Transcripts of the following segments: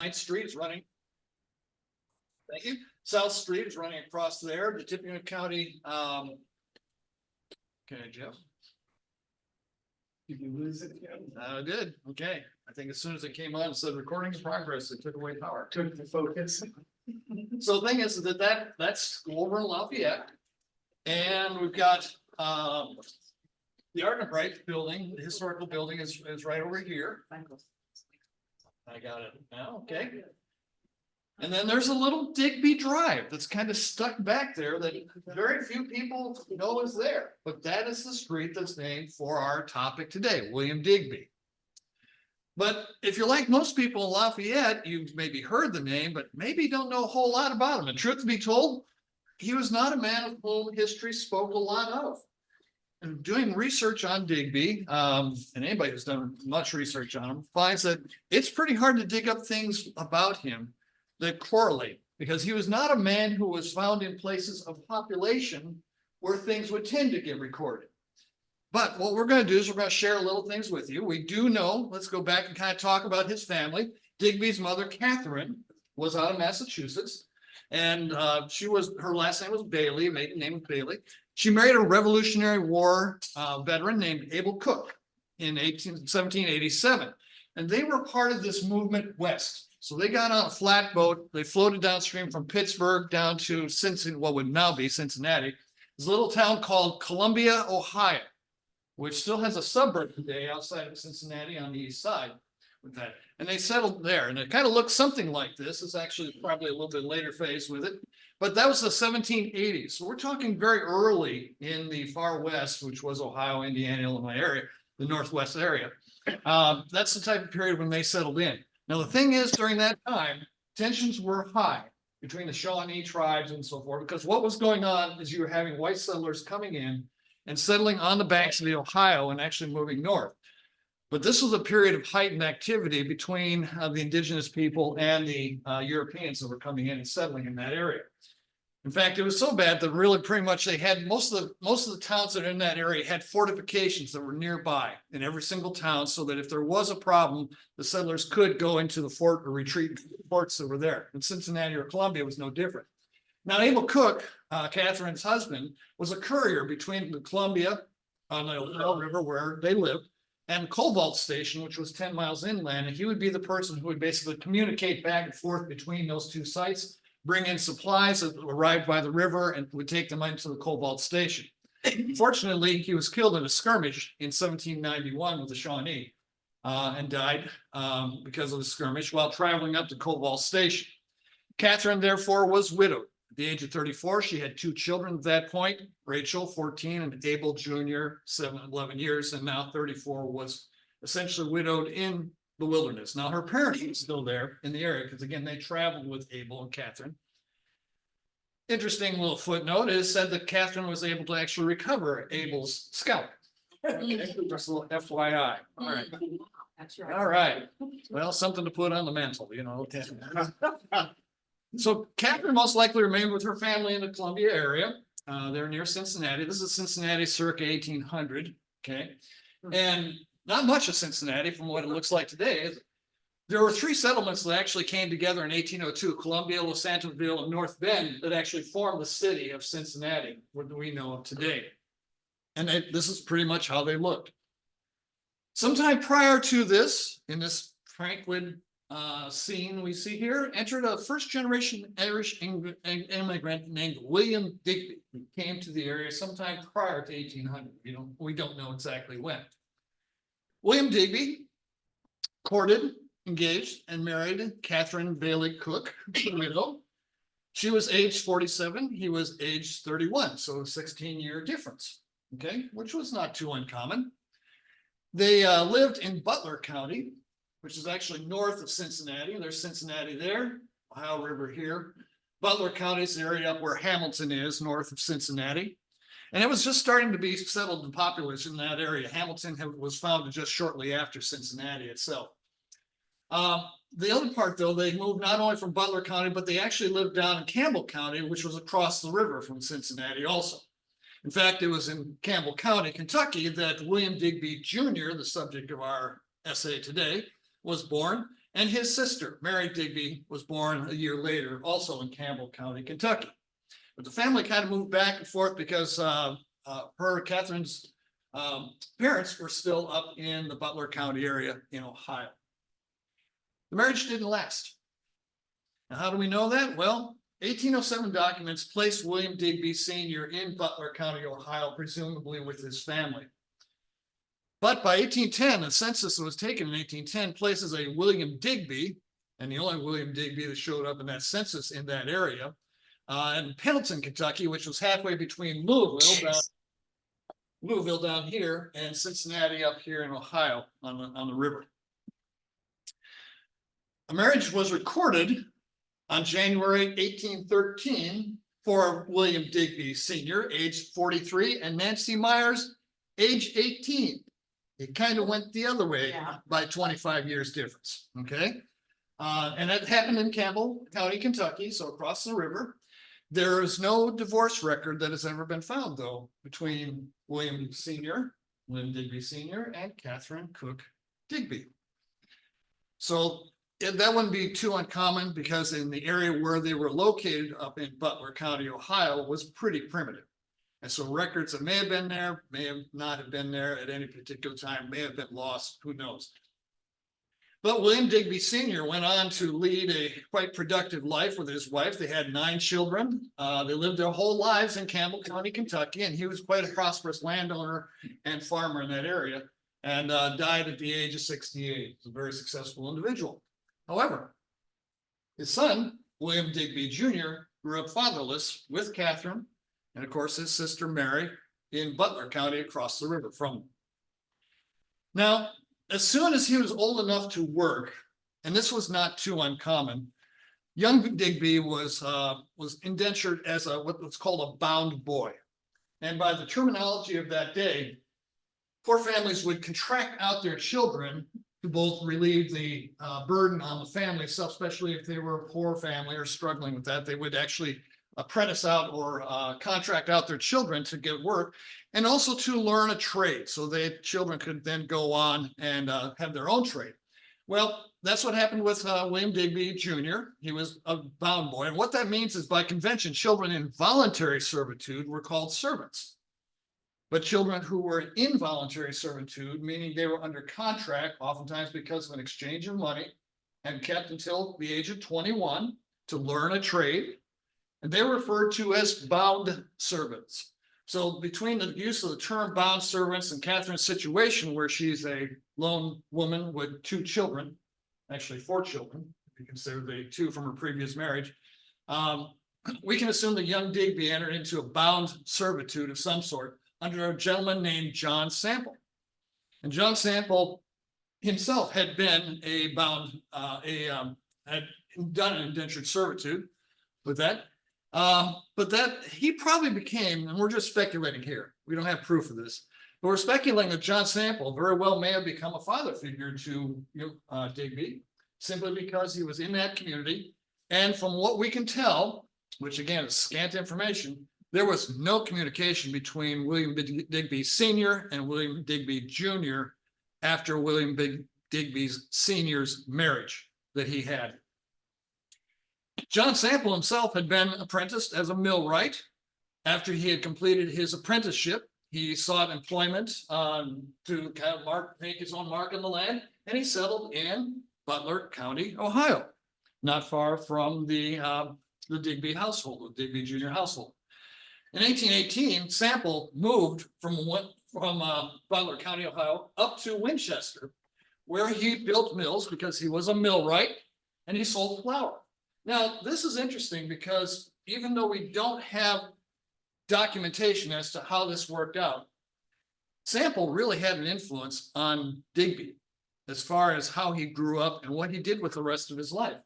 Ninth Street is running. Thank you. South Street is running across there. The Tippecanoe County. Okay, Jeff. Did you lose it again? I did. Okay. I think as soon as it came on, it said recording in progress. It took away power. Took the focus. So the thing is that's over in Lafayette. And we've got the Art and Bright building, the historical building is right over here. I got it now, okay. And then there's a little Digby Drive that's kind of stuck back there that very few people know is there. But that is the street that's named for our topic today, William Digby. But if you're like most people in Lafayette, you've maybe heard the name, but maybe don't know a whole lot about him. And truth to be told, he was not a man of whom history spoke a lot of. And doing research on Digby, and anybody who's done much research on him, finds that it's pretty hard to dig up things about him that correlate, because he was not a man who was found in places of population where things would tend to get recorded. But what we're going to do is we're going to share little things with you. We do know, let's go back and kind of talk about his family. Digby's mother, Catherine, was out of Massachusetts, and her last name was Bailey, maiden name was Bailey. She married a Revolutionary War veteran named Abel Cook in 1787, and they were part of this movement west. So they got on a flatboat, they floated downstream from Pittsburgh down to Cincinnati, what would now be Cincinnati. There's a little town called Columbia, Ohio, which still has a suburb today outside of Cincinnati on the east side with that. And they settled there, and it kind of looks something like this. It's actually probably a little bit later phase with it, but that was the 1780s. So we're talking very early in the far west, which was Ohio, Indiana, Illinois area, the Northwest area. That's the type of period when they settled in. Now, the thing is, during that time, tensions were high between the Shawnee tribes and so forth, because what was going on is you were having white settlers coming in and settling on the banks of the Ohio and actually moving north. But this was a period of heightened activity between the indigenous people and the Europeans that were coming in and settling in that area. In fact, it was so bad that really pretty much they had most of the towns that are in that area had fortifications that were nearby in every single town, so that if there was a problem, the settlers could go into the fort or retreat forts that were there. And Cincinnati or Columbia was no different. Now, Abel Cook, Catherine's husband, was a courier between the Columbia on the Ohio River where they lived and Cobalt Station, which was 10 miles inland. And he would be the person who would basically communicate back and forth between those two sites, bring in supplies that arrived by the river and would take them into the Cobalt Station. Fortunately, he was killed in a skirmish in 1791 with the Shawnee and died because of the skirmish while traveling up to Cobalt Station. Catherine, therefore, was widowed. At the age of 34, she had two children at that point, Rachel, 14, and Abel Jr., 11 years, and now 34, was essentially widowed in the wilderness. Now, her parents were still there in the area because, again, they traveled with Abel and Catherine. Interesting little footnote is said that Catherine was able to actually recover Abel's scalp. Okay, just a little FYI. All right. That's right. All right. Well, something to put on the mantle, you know. So Catherine most likely remained with her family in the Columbia area. They're near Cincinnati. This is Cincinnati circa 1800. Okay. And not much of Cincinnati from what it looks like today. There were three settlements that actually came together in 1802, Columbia, Los Santosville, and North Bend, that actually formed the city of Cincinnati, what we know of today. And this is pretty much how they looked. Sometime prior to this, in this Franklin scene we see here, entered a first-generation Irish immigrant named William Digby, who came to the area sometime prior to 1800. We don't know exactly when. William Digby courted, engaged, and married Catherine Bailey Cook, the widow. She was aged 47. He was aged 31, so a 16-year difference, okay, which was not too uncommon. They lived in Butler County, which is actually north of Cincinnati. There's Cincinnati there, Ohio River here. Butler County is the area up where Hamilton is, north of Cincinnati. And it was just starting to be settled and populous in that area. Hamilton was founded just shortly after Cincinnati itself. The other part, though, they moved not only from Butler County, but they actually lived down in Campbell County, which was across the river from Cincinnati also. In fact, it was in Campbell County, Kentucky, that William Digby Jr., the subject of our essay today, was born. And his sister, Mary Digby, was born a year later, also in Campbell County, Kentucky. But the family kind of moved back and forth because Catherine's parents were still up in the Butler County area in Ohio. The marriage didn't last. Now, how do we know that? Well, 1807 documents placed William Digby Sr. in Butler County, Ohio, presumably with his family. But by 1810, the census that was taken in 1810 places a William Digby, and the only William Digby that showed up in that census in that area, in Pendleton, Kentucky, which was halfway between Louisville down here and Cincinnati up here in Ohio on the river. A marriage was recorded on January 1813 for William Digby Sr., age 43, and Nancy Myers, age 18. It kind of went the other way by 25 years difference, okay? And that happened in Campbell County, Kentucky, so across the river. There is no divorce record that has ever been found, though, between William Digby Sr., and Catherine Cook Digby. So that wouldn't be too uncommon because in the area where they were located up in Butler County, Ohio, was pretty primitive. And so records that may have been there, may have not have been there at any particular time, may have been lost, who knows. But William Digby Sr. went on to lead a quite productive life with his wife. They had 9 children. They lived their whole lives in Campbell County, Kentucky, and he was quite a prosperous landowner and farmer in that area, and died at the age of 68. He's a very successful individual. However, his son, William Digby Jr., grew up fatherless with Catherine, and of course his sister Mary, in Butler County across the river from him. Now, as soon as he was old enough to work, and this was not too uncommon, young Digby was indentured as what's called a bound boy. And by the terminology of that day, poor families would contract out their children to both relieve the burden on the family, especially if they were a poor family or struggling with that. They would actually apprentice out or contract out their children to get work, and also to learn a trade so that children could then go on and have their own trade. Well, that's what happened with William Digby Jr. He was a bound boy. And what that means is by convention, children in voluntary servitude were called servants. But children who were in involuntary servitude, meaning they were under contract, oftentimes because of an exchange of money, and kept until the age of 21 to learn a trade, and they were referred to as bound servants. So between the use of the term bound servants and Catherine's situation, where she's a lone woman with 2 children, actually 4 children, if you consider the 2 from her previous marriage, we can assume that young Digby entered into a bound servitude of some sort under a gentleman named John Sample. And John Sample himself had been a bound, had done an indentured servitude with that. But that he probably became, and we're just speculating here, we don't have proof of this, but we're speculating that John Sample very well may have become a father figure to Digby, simply because he was in that community. And from what we can tell, which again is scant information, there was no communication between William Digby Sr. and William Digby Jr. after William Digby Sr.'s marriage that he had. John Sample himself had been apprenticed as a millwright. After he had completed his apprenticeship, he sought employment to kind of make his own mark on the land, and he settled in Butler County, Ohio, not far from the Digby household, the Digby Jr. household. In 1818, Sample moved from Butler County, Ohio, up to Winchester, where he built mills because he was a millwright, and he sold flour. Now, this is interesting because even though we don't have documentation as to how this worked out, Sample really had an influence on Digby as far as how he grew up and what he did with the rest of his life.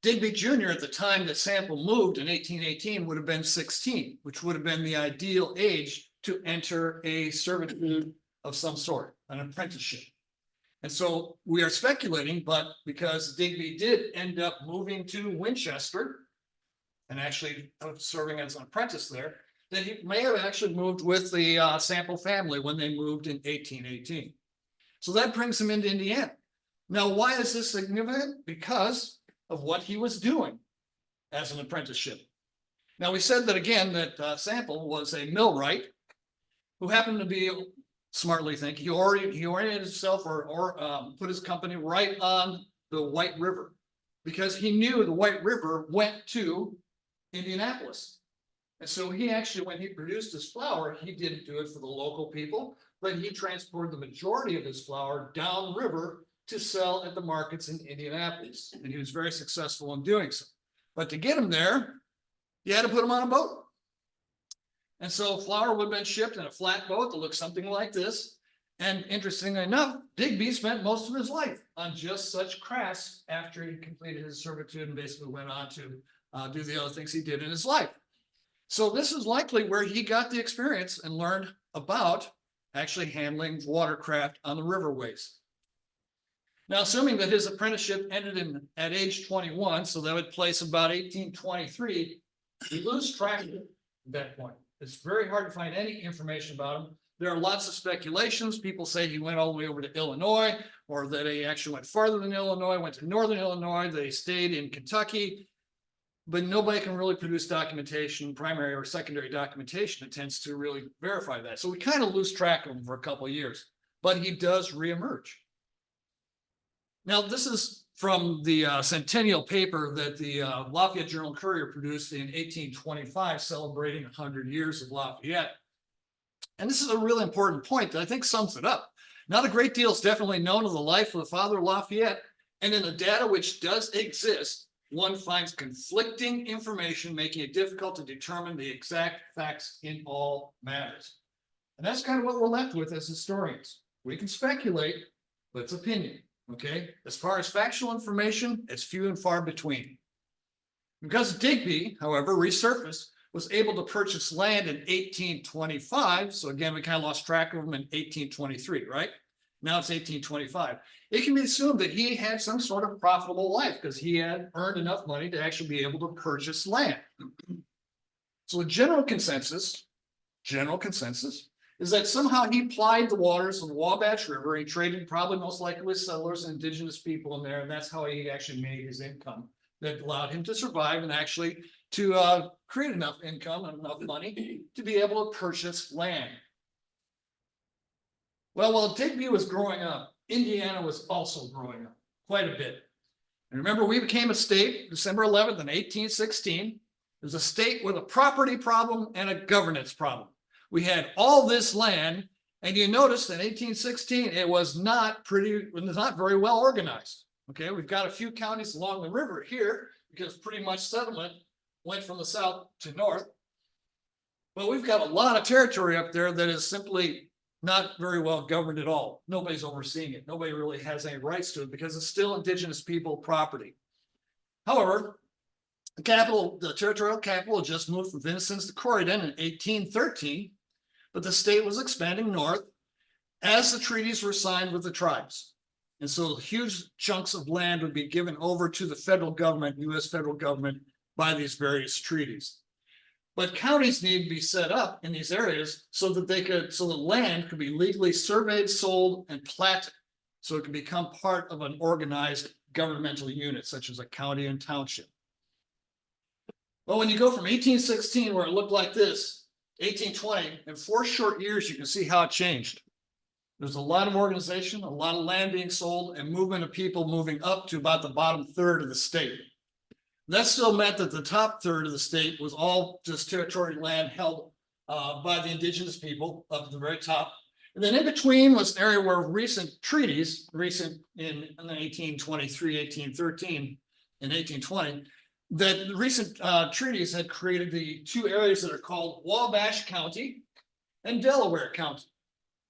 Digby Jr. at the time that Sample moved in 1818 would have been 16, which would have been the ideal age to enter a servitude of some sort, an apprenticeship. And so we are speculating, but because Digby did end up moving to Winchester and actually serving as an apprentice there, that he may have actually moved with the Sample family when they moved in 1818. So that brings him into Indiana. Now, why is this significant? Because of what he was doing as an apprenticeship. Now, we said that again, that Sample was a millwright who happened to be smartly thinking. He oriented himself or put his company right on the White River because he knew the White River went to Indianapolis. And so he actually, when he produced his flour, he didn't do it for the local people, but he transported the majority of his flour downriver to sell at the markets in Indianapolis. And he was very successful in doing so. But to get him there, you had to put him on a boat. And so flour would have been shipped in a flat boat that looked something like this. And interestingly enough, Digby spent most of his life on just such crafts after he completed his servitude and basically went on to do the other things he did in his life. So this is likely where he got the experience and learned about actually handling watercraft on the riverways. Now, assuming that his apprenticeship ended at age 21, so that would place about 1823, we lose track of it at that point. It's very hard to find any information about him. There are lots of speculations. People say he went all the way over to Illinois, or that he actually went farther than Illinois, went to northern Illinois, that he stayed in Kentucky. But nobody can really produce documentation, primary or secondary documentation that tends to really verify that. So we kind of lose track of him for a couple of years, but he does reemerge. Now, this is from the centennial paper that the Lafayette Journal Courier produced in 1825, celebrating 100 years of Lafayette. And this is a really important point that I think sums it up. Not a great deal is definitely known of the life of the father of Lafayette, and in the data which does exist, one finds conflicting information, making it difficult to determine the exact facts in all matters. And that's kind of what we're left with as historians. We can speculate, but it's opinion, okay? As far as factual information, it's few and far between. Because Digby, however, resurfaced, was able to purchase land in 1825. So again, we kind of lost track of him in 1823, right? Now it's 1825. It can be assumed that he had some sort of profitable life because he had earned enough money to actually be able to purchase land. So the general consensus is that somehow he plied the waters of the Wabash River. He traded probably most likely with settlers and indigenous people in there, and that's how he actually made his income that allowed him to survive and actually to create enough income and enough money to be able to purchase land. Well, while Digby was growing up, Indiana was also growing up quite a bit. And remember, we became a state December 11th in 1816. It was a state with a property problem and a governance problem. We had all this land, and you notice in 1816, it was not very well organized. Okay, we've got a few counties along the river here because pretty much settlement went from the south to north. But we've got a lot of territory up there that is simply not very well governed at all. Nobody's overseeing it. Nobody really has any rights to it because it's still indigenous people property. However, the territorial capital just moved from Vincennes to Corydon in 1813, but the state was expanding north as the treaties were signed with the tribes. And so huge chunks of land would be given over to the federal government, US federal government, by these various treaties. But counties need to be set up in these areas so that the land could be legally surveyed, sold, and platted, so it can become part of an organized governmental unit, such as a county and township. Well, when you go from 1816, where it looked like this, 1820, in 4 short years, you can see how it changed. There's a lot of organization, a lot of land being sold, and movement of people moving up to about the bottom third of the state. That still meant that the top third of the state was all just territorial land held by the indigenous people up at the very top. And then in between was an area where recent treaties, in 1823, 1813, and 1820, that the recent treaties had created the 2 areas that are called Wabash County and Delaware County.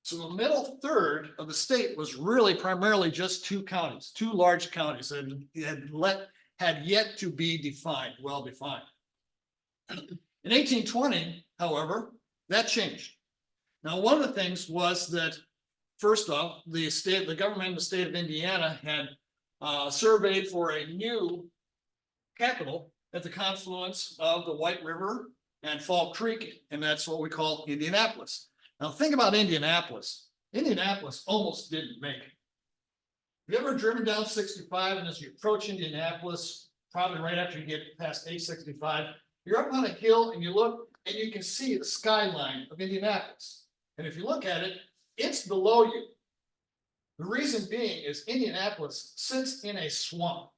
So the middle third of the state was really primarily just 2 counties, 2 large counties that had yet to be defined, well defined. In 1820, however, that changed. Now, one of the things was that, first off, the government of the state of Indiana had surveyed for a new capital at the confluence of the White River and Fall Creek, and that's what we call Indianapolis. Now, think about Indianapolis. Indianapolis almost didn't make it. you ever driven down 65 and as you approach Indianapolis, probably right after you get past 865, you're up on a hill and you look and you can see the skyline of Indianapolis. And if you look at it, it's below you. The reason being is Indianapolis sits in a swamp.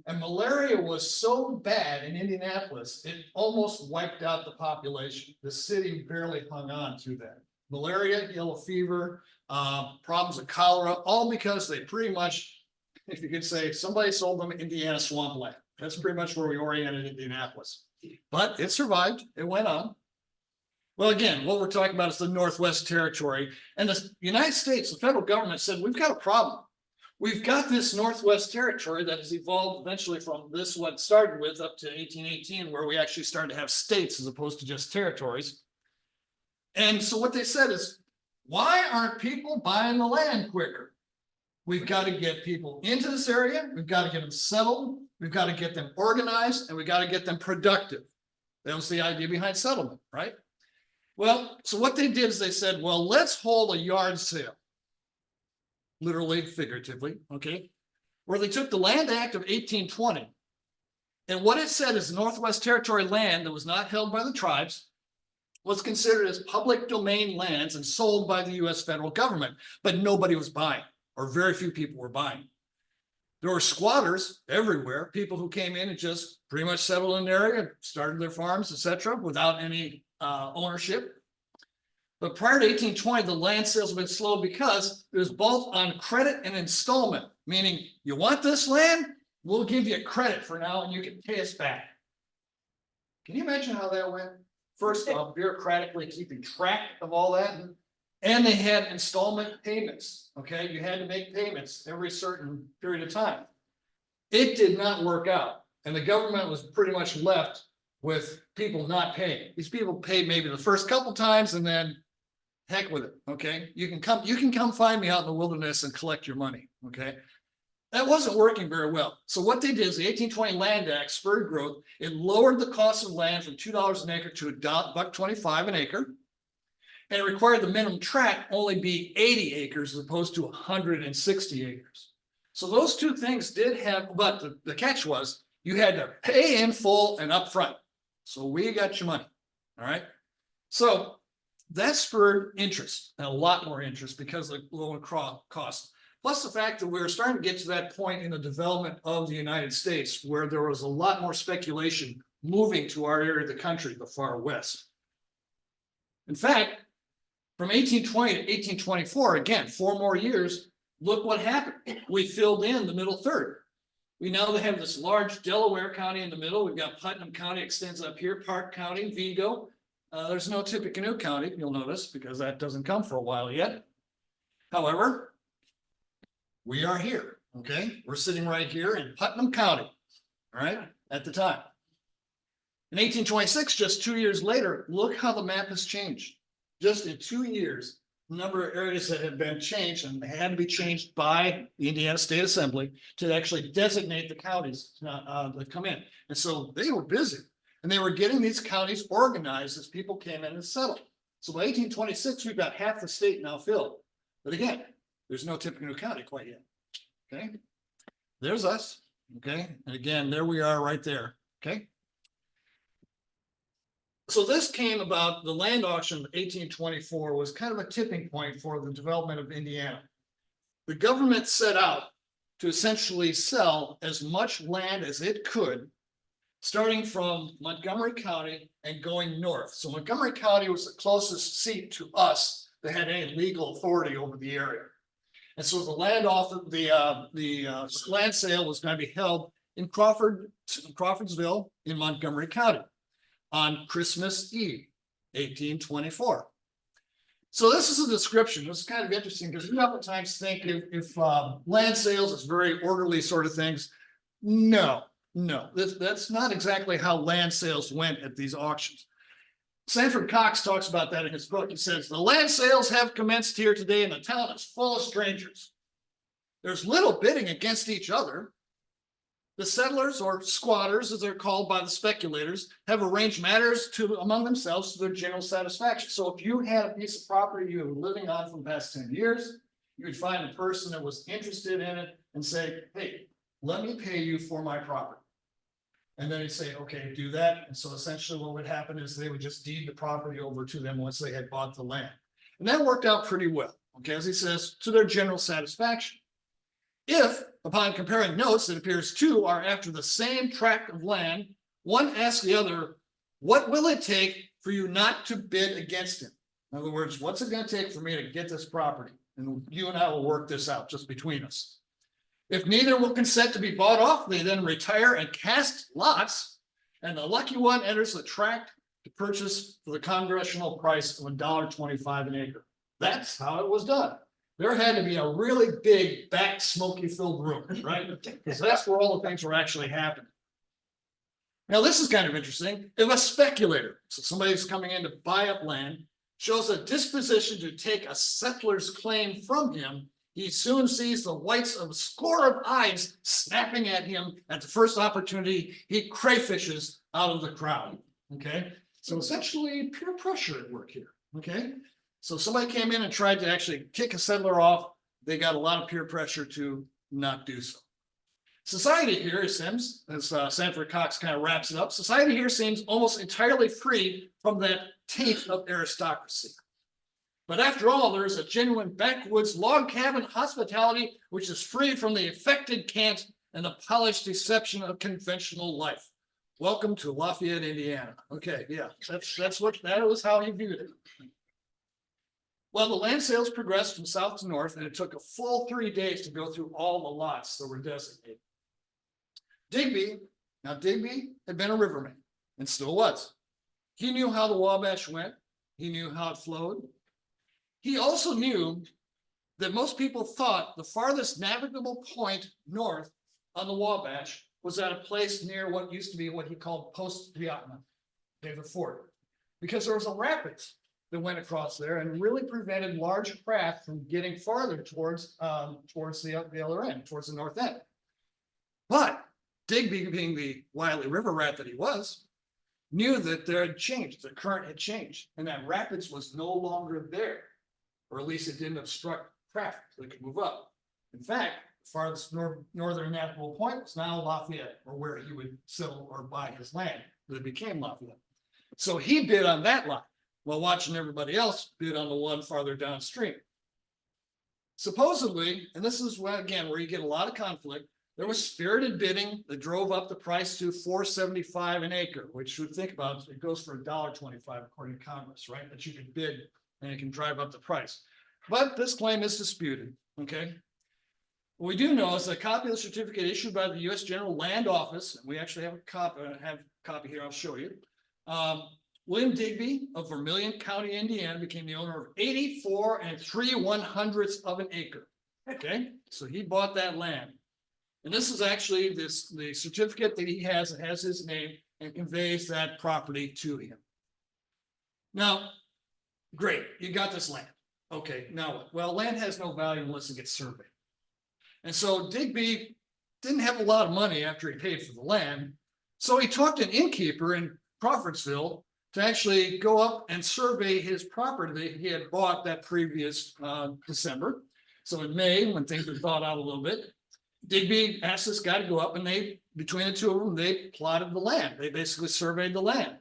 And malaria was so bad in Indianapolis, it almost wiped out the population. The city barely hung on to that. Malaria, yellow fever, problems of cholera, all because they pretty much, if you could say, somebody sold them Indiana swampland. That's pretty much where we oriented Indianapolis. But it survived. It went on. Well, again, what we're talking about is the Northwest Territory. And the United States, the federal government said, we've got a problem. We've got this Northwest Territory that has evolved eventually from this, what started with up to 1818, where we actually started to have states as opposed to just territories. And so what they said is, why aren't people buying the land quicker? We've got to get people into this area. We've got to get them settled. We've got to get them organized, and we've got to get them productive. That was the idea behind settlement, right? Well, so what they did is they said, well, let's hold a yard sale. Literally, figuratively, okay? Where they took the Land Act of 1820. And what it said is Northwest Territory land that was not held by the tribes was considered as public domain lands and sold by the US federal government, but nobody was buying, or very few people were buying. There were squatters everywhere, people who came in and just pretty much settled in the area, started their farms, etc., without any ownership. But prior to 1820, the land sales have been slow because it was both on credit and installment, meaning you want this land, we'll give you credit for now and you can pay us back. Can you imagine how that went? First off, bureaucratically keeping track of all that. And they had installment payments, okay? You had to make payments every certain period of time. It did not work out. And the government was pretty much left with people not paying. These people paid maybe the first couple times and then heck with it, okay? You can come find me out in the wilderness and collect your money, okay? That wasn't working very well. So what they did is the 1820 Land Act spurred growth. It lowered the cost of land from $2 an acre to $1.25 an acre. And it required the minimum tract only be 80 acres as opposed to 160 acres. So those two things did have, but the catch was you had to pay in full and upfront. So we got your money, all right? So that spurred interest, and a lot more interest because of the lower cost. Plus the fact that we were starting to get to that point in the development of the United States where there was a lot more speculation moving to our area of the country, the far west. In fact, from 1820 to 1824, again, 4 more years, look what happened. We filled in the middle third. We now have this large Delaware County in the middle. We've got Putnam County extends up here, Park County, Vigo. There's no Tippecanoe County, you'll notice, because that doesn't come for a while yet. However, we are here, okay? We're sitting right here in Putnam County, all right, at the time. In 1826, just 2 years later, look how the map has changed. Just in 2 years, the number of areas that have been changed and had to be changed by the Indiana State Assembly to actually designate the counties that come in. And so they were busy. And they were getting these counties organized as people came in and settled. So by 1826, we've got half the state now filled. But again, there's no Tippecanoe County quite yet. Okay, there's us. Okay, and again, there we are right there. Okay. So this came about, the land auction of 1824 was kind of a tipping point for the development of Indiana. The government set out to essentially sell as much land as it could, starting from Montgomery County and going north. So Montgomery County was the closest seat to us that had any legal authority over the area. And so the land land sale was going to be held in Crawfordsville in Montgomery County on Christmas Eve, 1824. So this is a description. This is kind of interesting because you oftentimes think if land sales is very orderly sort of things. No, that's not exactly how land sales went at these auctions. Sanford Cox talks about that in his book. He says, the land sales have commenced here today and the town is full of strangers. There's little bidding against each other. The settlers, or squatters as they're called by the speculators, have arranged matters among themselves to their general satisfaction. So if you had a piece of property you were living on for the past 10 years, you would find a person that was interested in it and say, hey, let me pay you for my property. And then he'd say, okay, do that. And so essentially what would happen is they would just deed the property over to them once they had bought the land. And that worked out pretty well, okay, as he says, to their general satisfaction. If, upon comparing notes, it appears two are after the same tract of land, one asks the other, what will it take for you not to bid against him? In other words, what's it going to take for me to get this property? And you and I will work this out just between us. If neither will consent to be bought off, they then retire and cast lots, and the lucky one enters the tract to purchase for the congressional price of $1.25 an acre. That's how it was done. There had to be a really big back smoky filled room, right? Because that's where all the things were actually happening. Now, this is kind of interesting. If a speculator, so somebody's coming in to buy up land, shows a disposition to take a settler's claim from him, he soon sees the whites of a score of eyes snapping at him at the first opportunity. He crayfishes out of the crowd. Okay, so essentially peer pressure at work here. Okay, so somebody came in and tried to actually kick a settler off. They got a lot of peer pressure to not do so. Society here, it seems, as Sanford Cox kind of wraps it up, society here seems almost entirely free from that taint of aristocracy. But after all, there is a genuine backwoods log cabin hospitality which is free from the affected cant and the polished deception of conventional life. Welcome to Lafayette, Indiana. Okay, yeah, that was how he viewed it. Well, the land sales progressed from south to north, and it took a full 3 days to go through all the lots that were designated. Digby had been a riverman and still was. He knew how the Wabash went. He knew how it flowed. He also knew that most people thought the farthest navigable point north on the Wabash was at a place near what used to be what he called Post Vietnam, the fort, because there was a rapids that went across there and really prevented large craft from getting farther towards the other end, towards the north end. But Digby, being the wily river rat that he was, knew that there had changed, the current had changed, and that rapids was no longer there, or at least it didn't obstruct traffic so they could move up. In fact, the farthest northern navigable point was now Lafayette, or where he would settle or buy his land that became Lafayette. So he bid on that lot while watching everybody else bid on the one farther downstream. Supposedly, and this is where, again, where you get a lot of conflict, there was spirited bidding that drove up the price to $4.75 an acre, which you would think about, it goes for $1.25 according to Congress, right? That you can bid and it can drive up the price. But this claim is disputed, okay? What we do know is a copy of the certificate issued by the U.S. General Land Office, and we actually have a copy here, I'll show you. William Digby of Vermilion County, Indiana, became the owner of 84 3/100ths of an acre. Okay, so he bought that land. And this is actually the certificate that he has, it has his name and conveys that property to him. Now, great, you got this land. Okay, now what? Well, land has no value unless it gets surveyed. And so Digby didn't have a lot of money after he paid for the land. So he talked to an innkeeper in Crawfordsville to actually go up and survey his property that he had bought that previous December. So in May, when things were thawed out a little bit, Digby asked this guy to go up, and between the two of them, they plotted the land. They basically surveyed the land.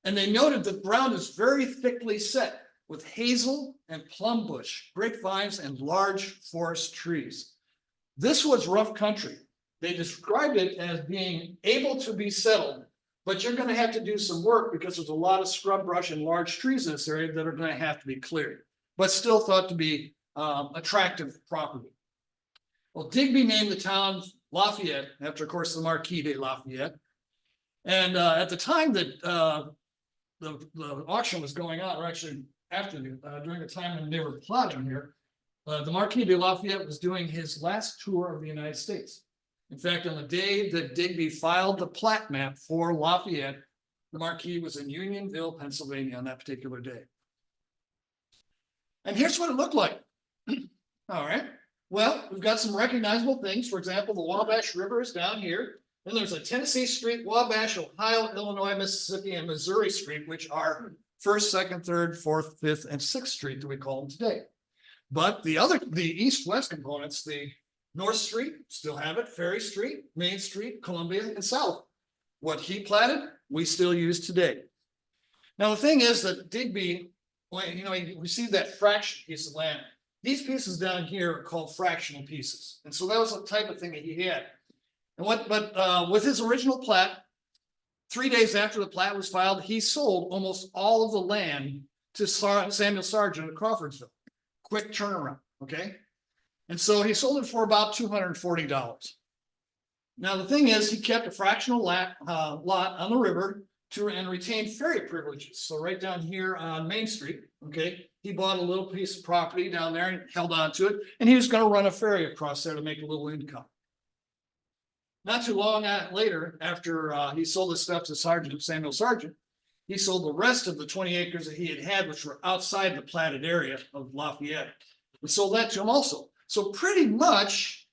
And they noted that the ground is very thickly set with hazel and plum bush, grapevines, and large forest trees. This was rough country. They described it as being able to be settled, but you're going to have to do some work because there's a lot of scrub brush and large trees in this area that are going to have to be cleared, but still thought to be attractive property. Well, Digby named the town Lafayette after, of course, the Marquis de Lafayette. And at the time that the auction was going on, or actually after during the time when they were plotting here, the Marquis de Lafayette was doing his last tour of the United States. In fact, on the day that Digby filed the plat map for Lafayette, the Marquis was in Unionville, Pennsylvania on that particular day. And here's what it looked like. All right. Well, we've got some recognizable things. For example, the Wabash River is down here. Then there's a Tennessee Street, Wabash, Ohio, Illinois, Mississippi, and Missouri Street, which are 1st, 2nd, 3rd, 4th, 5th, and 6th Street that we call them today. But the east-west components, the North Street, still have it, Ferry Street, Main Street, Columbia, and South. What he platted, we still use today. Now, the thing is that Digby, when he received that fraction piece of land, these pieces down here are called fractional pieces. And so that was the type of thing that he had. And with his original plat, 3 days after the plat was filed, he sold almost all of the land to Samuel Sargent of Crawfordsville. Quick turnaround, okay? And so he sold it for about $240. Now, the thing is, he kept a fractional lot on the river and retained ferry privileges. So right down here on Main Street, okay, he bought a little piece of property down there and held on to it, and he was going to run a ferry across there to make a little income. Not too long later, after he sold the stuff to Samuel Sargent, he sold the rest of the 20 acres that he had, which were outside the platted area of Lafayette. We sold that to him also. So pretty much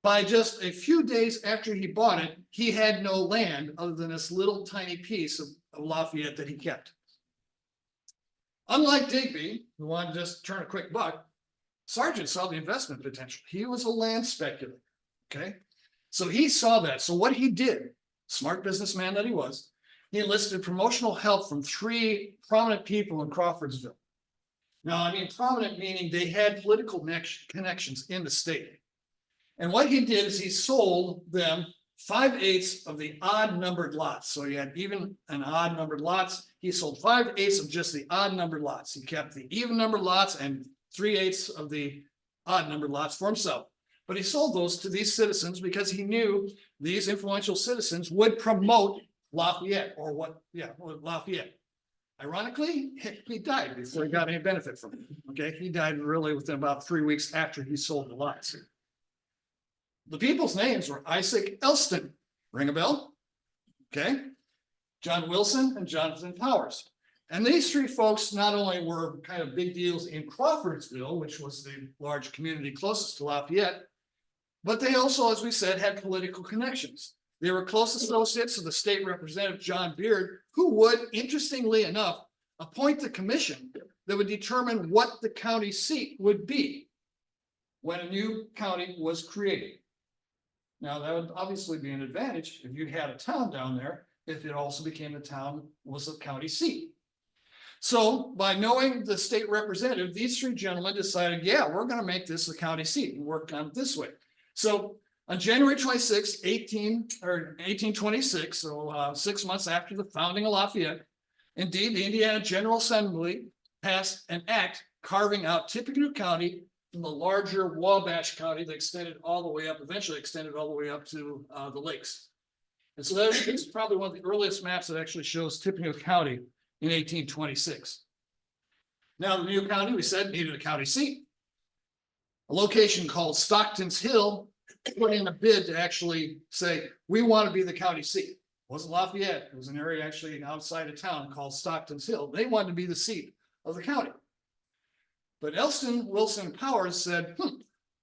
by just a few days after he bought it, he had no land other than this little tiny piece of Lafayette that he kept. Unlike Digby, who wanted to just turn a quick buck, Sargent saw the investment potential. He was a land speculator, okay? So he saw that. So what he did, smart businessman that he was, he enlisted promotional help from 3 prominent people in Crawfordsville. Now, I mean prominent meaning they had political connections in the state. And what he did is he sold them 5/8 of the odd numbered lots. So you had even and odd numbered lots. He sold 5/8 of just the odd numbered lots. He kept the even numbered lots and 3/8 of the odd numbered lots for himself. But he sold those to these citizens because he knew these influential citizens would promote Lafayette Lafayette. Ironically, he died before he got any benefit from it. Okay, he died really within about 3 weeks after he sold the lots. The people's names were Isaac Elston, ring a bell? Okay, John Wilson and Jonathan Powers. And these 3 folks not only were kind of big deals in Crawfordsville, which was the large community closest to Lafayette, but they also, as we said, had political connections. They were close associates of the state representative, John Beard, who would, interestingly enough, appoint the commission that would determine what the county seat would be when a new county was created. Now, that would obviously be an advantage if you had a town down there, if it also became the town was the county seat. So by knowing the state representative, these 3 gentlemen decided, yeah, we're going to make this the county seat and work on it this way. So on January 26, 1826, so 6 months after the founding of Lafayette, indeed, the Indiana General Assembly passed an act carving out Tippecanoe County from the larger Wabash County that extended all the way up, eventually extended all the way up to the lakes. And so this is probably one of the earliest maps that actually shows Tippecanoe County in 1826. Now, the new county, we said, needed a county seat. A location called Stockton's Hill put in a bid to actually say, we want to be the county seat. It wasn't Lafayette. It was an area actually outside of town called Stockton's Hill. They wanted to be the seat of the county. But Elston, Wilson, and Powers said,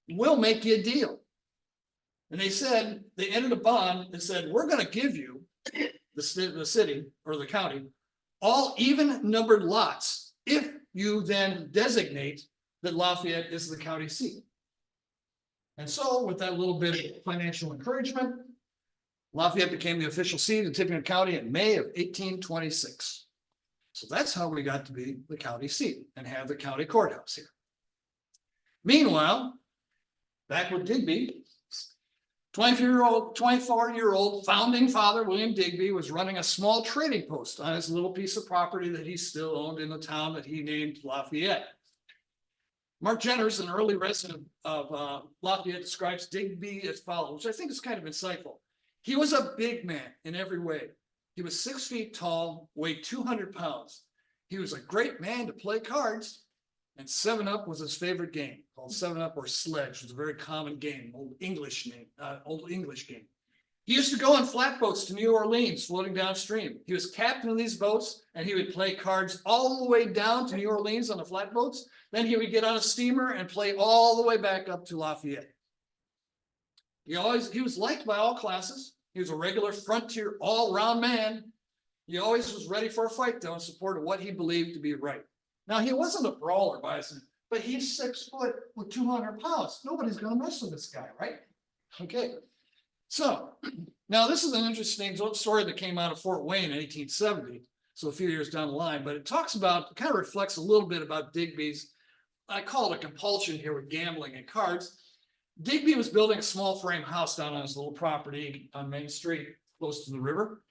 we'll make you a deal. And they said, they entered a bond and said, we're going to give you the city or the county all even numbered lots if you then designate that Lafayette is the county seat. And so with that little bit of financial encouragement, Lafayette became the official seat of Tippecanoe County in May of 1826. So that's how we got to be the county seat and have the county courthouse here. Meanwhile, back with Digby, 24-year-old founding father William Digby was running a small trading post on his little piece of property that he still owned in the town that he named Lafayette. Mark Jenners, an early resident of Lafayette, describes Digby as follows, which I think is kind of insightful. He was a big man in every way. He was 6 feet tall, weighed 200 pounds. He was a great man to play cards, and 7-Up was his favorite game, called 7-Up or Sledge. It was a very common game, old English game. He used to go on flatboats to New Orleans, floating downstream. He was captain of these boats, and he would play cards all the way down to New Orleans on the flatboats. Then he would get on a steamer and play all the way back up to Lafayette. He was liked by all classes. He was a regular frontier, all-around man. He always was ready for a fight, though, in support of what he believed to be right. Now, he wasn't a brawler by but he's 6 foot with 200 pounds. Nobody's gonna mess with this guy, right? Okay, so now this is an interesting story that came out of Fort Wayne in 1870, so a few years down the line, but it talks about, kind of reflects a little bit about Digby's, I call it a compulsion here with gambling and cards. Digby was building a small frame house down on his little property on Main Street, close to the river.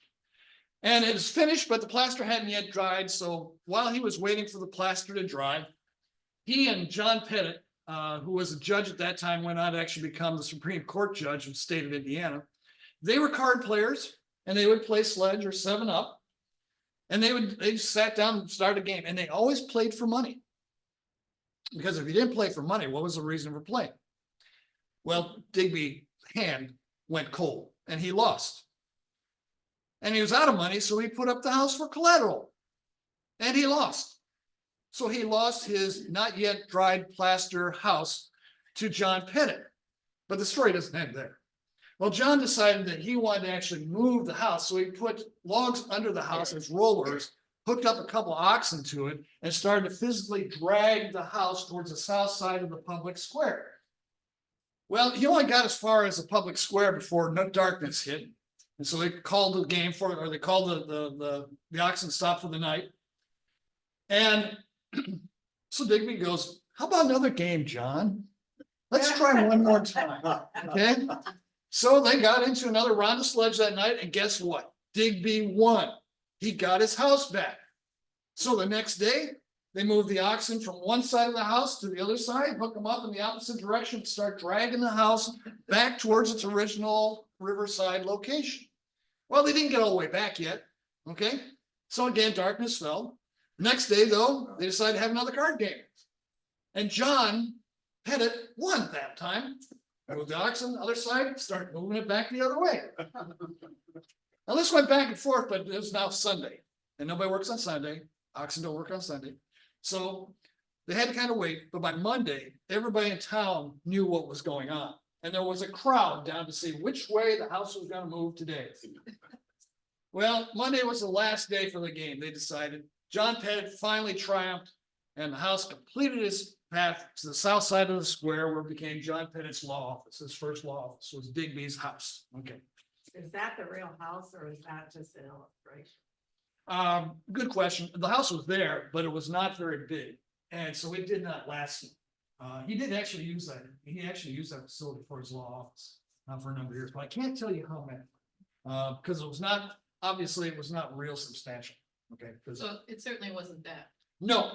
And it was finished, but the plaster hadn't yet dried. So while he was waiting for the plaster to dry, he and John Pettit, who was a judge at that time, went on to actually become the Supreme Court judge of the state of Indiana. They were card players, and they would play Sledge or 7-Up. And they sat down and started a game, and they always played for money. Because if you didn't play for money, what was the reason for playing? Well, Digby's hand went cold, and he lost. And he was out of money, so he put up the house for collateral. And he lost. So he lost his not yet dried plaster house to John Pettit. But the story doesn't end there. Well, John decided that he wanted to actually move the house. So he put logs under the house as rollers, hooked up a couple oxen to it, and started to physically drag the house towards the south side of the public square. Well, he only got as far as the public square before darkness hit. And so they called the game for, or they called the oxen stop for the night. And so Digby goes, how about another game, John? Let's try one more time. Okay. So they got into another round of Sledge that night, and guess what? Digby won. He got his house back. So the next day, they moved the oxen from one side of the house to the other side, hook them up in the opposite direction, start dragging the house back towards its original riverside location. Well, they didn't get all the way back yet. Okay. So again, darkness fell. Next day, though, they decided to have another card game. And John Pettit won that time. Moved the oxen, other side, started moving it back the other way. Now this went back and forth, but it was now Sunday. And nobody works on Sunday. Oxen don't work on Sunday. So they had to kind of wait. But by Monday, everybody in town knew what was going on. And there was a crowd down to see which way the house was going to move today. Well, Monday was the last day for the game. They decided. John Pettit finally triumphed, and the house completed its path to the south side of the square, where it became John Pettit's law office. His first law office was Digby's house. Okay. Is that the real house or is that just an illustration? Good question. The house was there, but it was not very big, and so it did not last him. He did actually use that. He actually used that facility for his law office for a number of years, but I can't tell you how many, because it was not, obviously it was not real substantial. Okay. So it certainly wasn't that. No.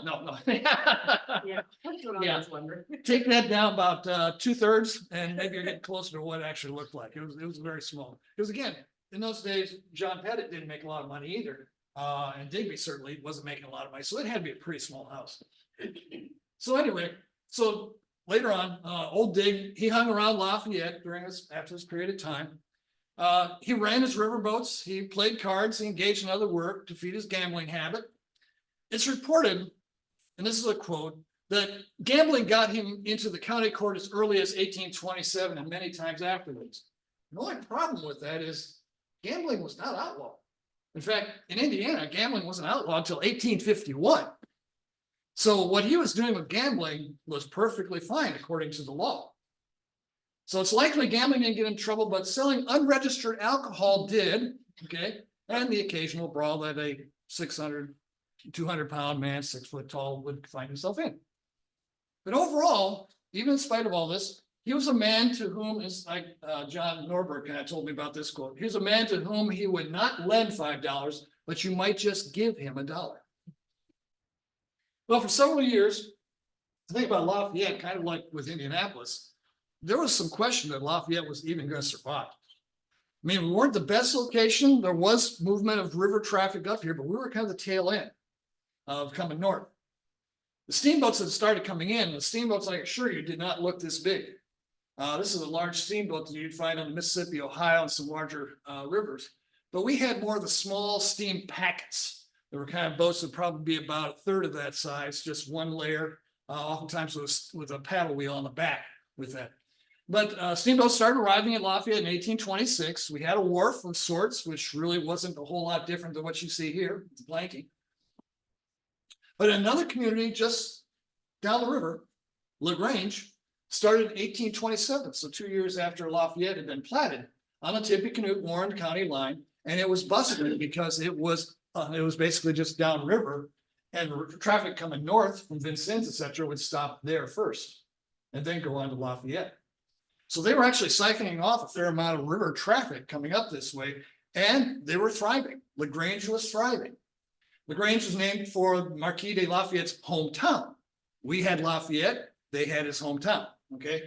Yeah, that's what Yeah. I was wondering. Take that down about 2/3, and maybe you're getting closer to what it actually looked like. It was very small. Because again, in those days, John Pettit didn't make a lot of money either. And Digby certainly wasn't making a lot of money. So it had to be a pretty small house. So anyway, so later on, old Dig, he hung around Lafayette after this period of time. He ran his riverboats, he played cards, he engaged in other work to feed his gambling habit. It's reported, and this is a quote, that gambling got him into the county court as early as 1827 and many times afterwards. The only problem with that is gambling was not outlawed. In fact, in Indiana, gambling wasn't outlawed until 1851. So what he was doing with gambling was perfectly fine according to the law. So it's likely gambling didn't get in trouble, but selling unregistered alcohol did, okay? And the occasional brawl that a 600, 200-pound man, 6 foot tall, would find himself in. But overall, even in spite of all this, he was a man to whom, is like John Norberg kind of told me about this quote, he was a man to whom he would not lend $5, but you might just give him $1. Well, for several years, the thing about Lafayette, kind of like with Indianapolis, there was some question that Lafayette was even going to survive. I mean, we weren't the best location. There was movement of river traffic up here, but we were kind of the tail end of coming north. The steamboats had started coming in. The steamboats, I assure you, did not look this big. This is a large steamboat that you'd find on the Mississippi, Ohio, and some larger rivers. But we had more of the small steam packets. There were kind of boats that would probably be about 1/3 of that size, just one layer, oftentimes with a paddle wheel on the back with that. But steamboats started arriving at Lafayette in 1826. We had a wharf of sorts, which really wasn't a whole lot different than what you see here, it's planking. But in another community just down the river, LaGrange started in 1827, so 2 years after Lafayette had been platted on the Tippecanoe Warren County line, and it was busted because it was basically just downriver, and traffic coming north from Vincennes, et cetera, would stop there first and then go on to Lafayette. So they were actually cycling off a fair amount of river traffic coming up this way, and they were thriving. LaGrange was thriving. LaGrange was named for Marquis de Lafayette's hometown. We had Lafayette, they had his hometown, okay?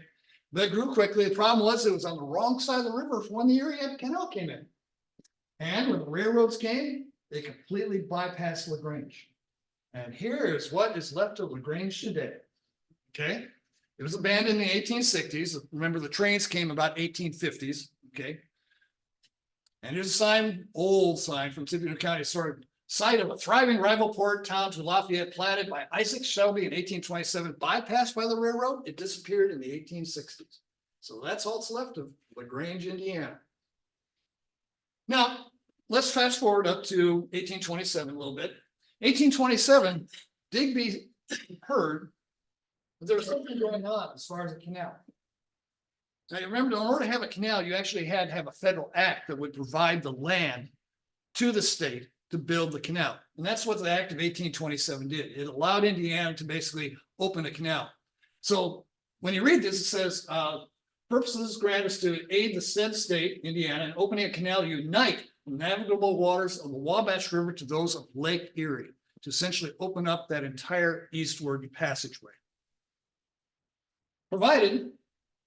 But it grew quickly. The problem was it was on the wrong side of the river when the Erie Canal came in. And when the railroads came, they completely bypassed LaGrange. And here is what is left of LaGrange today, okay? It was abandoned in the 1860s. Remember, the trains came about 1850s, okay? And here's a sign, old sign from Tippecanoe County, sort of site of a thriving rival port town to Lafayette, platted by Isaac Shelby in 1827, bypassed by the railroad. It disappeared in the 1860s. So that's all that's left of LaGrange, Indiana. Now, let's fast forward up to 1827 a little bit. 1827, Digby heard that there was something going on as far as a canal. Now, you remember, in order to have a canal, you actually had to have a federal act that would provide the land to the state to build the canal. And that's what the Act of 1827 did. It allowed Indiana to basically open a canal. So when you read this, it says, purpose of this grant is to aid the said state, Indiana, in opening a canal to unite the navigable waters of the Wabash River to those of Lake Erie, to essentially open up that entire eastward passageway. Provided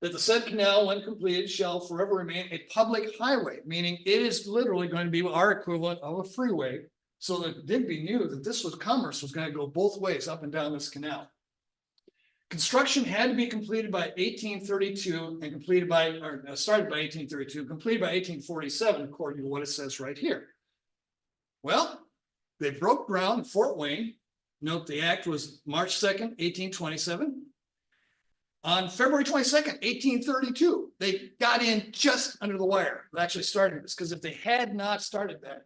that the said canal, when completed, shall forever remain a public highway, meaning it is literally going to be our equivalent of a freeway, so that Digby knew that this was commerce was going to go both ways up and down this canal. Construction had to be completed by 1832 and completed by, or started by 1832, completed by 1847, according to what it says right here. Well, they broke ground in Fort Wayne. Note the act was March 2nd, 1827. On February 22nd, 1832, they got in just under the wire. They actually started this, because if they had not started that,